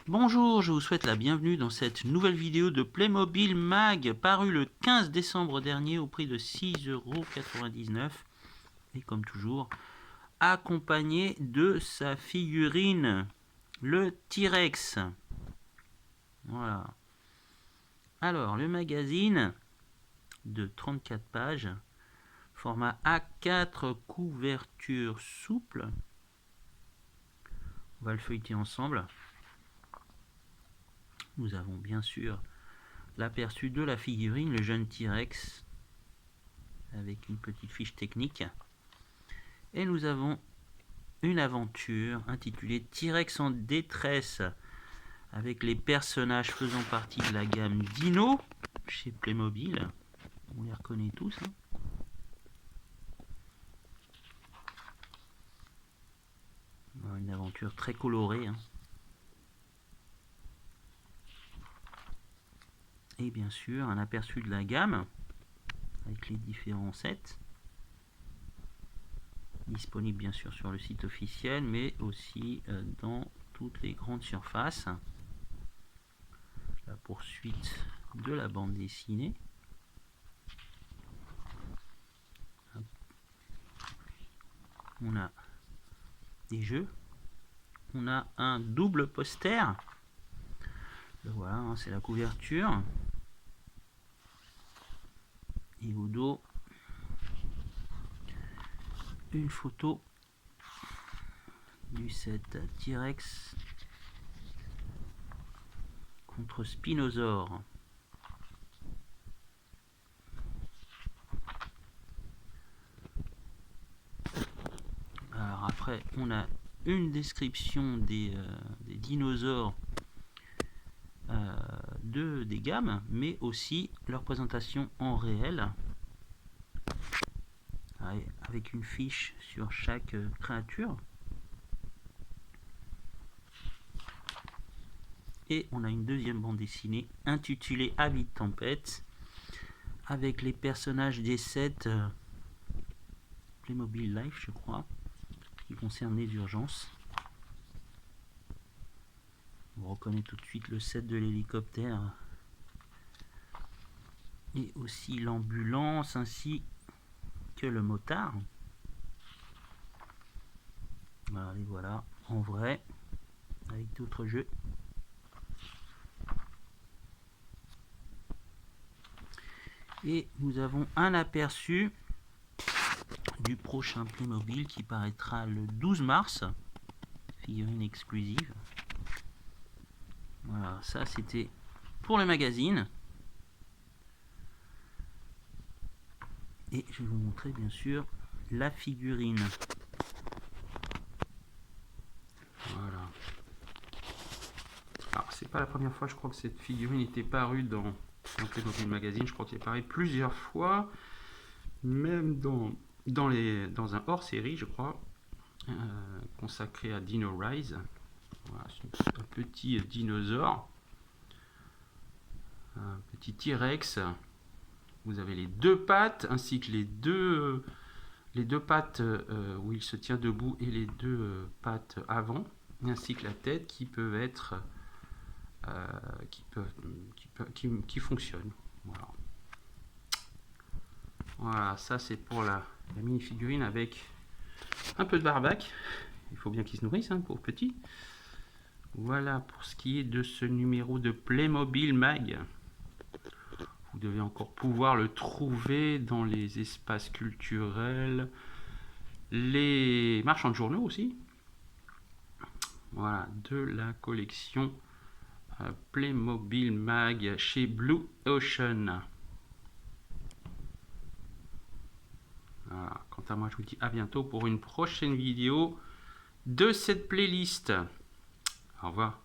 Bonjour, je vous souhaite la bienvenue dans cette nouvelle vidéo de Playmobil Mag, parue le 15 décembre dernier au prix de 6,99 € et comme toujours, accompagné de sa figurine, le T-Rex. Voilà. Alors, le magazine de 34 pages, format A4, couverture souple. On va le feuilleter ensemble. Nous avons bien sûr l'aperçu de la figurine, le jeune T-Rex, avec une petite fiche technique. Et nous avons une aventure intitulée T-Rex en détresse, avec les personnages faisant partie de la gamme Dino chez Playmobil. On les reconnaît tous. Une aventure très colorée. Et bien sûr, un aperçu de la gamme avec les différents sets. Disponible bien sûr sur le site officiel, mais aussi dans toutes les grandes surfaces. La poursuite de la bande dessinée. On a des jeux. On a un double poster. Voilà, c'est la couverture. Et au dos, une photo du set T-Rex contre Spinosaur. Alors après, on a une description des dinosaures des gammes, mais aussi leur présentation en réel, avec une fiche sur chaque créature. Et on a une deuxième bande dessinée intitulée Avis de tempête, avec les personnages des sets Playmobil Life, je crois, qui concernent les urgences. On reconnaît tout de suite le set de l'hélicoptère et aussi l'ambulance ainsi que le motard. Voilà, les voilà en vrai avec d'autres jeux. Et nous avons un aperçu du prochain Playmobil qui paraîtra le 12 mars. Figurine exclusive. Voilà, ça c'était pour le magazine. Et je vais vous montrer bien sûr la figurine. Voilà. Alors c'est pas la première fois, je crois que cette figurine était parue dans Playmobil Magazine. Je crois qu'elle est parue plusieurs fois, même dans un hors-série, je crois, consacré à Dino Rise. Voilà, c'est un petit dinosaure, un petit T-Rex. Vous avez les deux pattes ainsi que les deux pattes où il se tient debout et les deux pattes avant, ainsi que la tête qui peuvent être qui fonctionnent. Voilà. Voilà, ça c'est pour la mini figurine avec un peu de barbac. Il faut bien qu'ils se nourrissent, pour petit. Voilà pour ce qui est de ce numéro de Playmobil Mag. Vous devez encore pouvoir le trouver dans les espaces culturels, les marchands de journaux aussi. Voilà, de la collection Playmobil Mag chez Blue Ocean. Voilà. Quant à moi, je vous dis à bientôt pour une prochaine vidéo de cette playlist. Au revoir.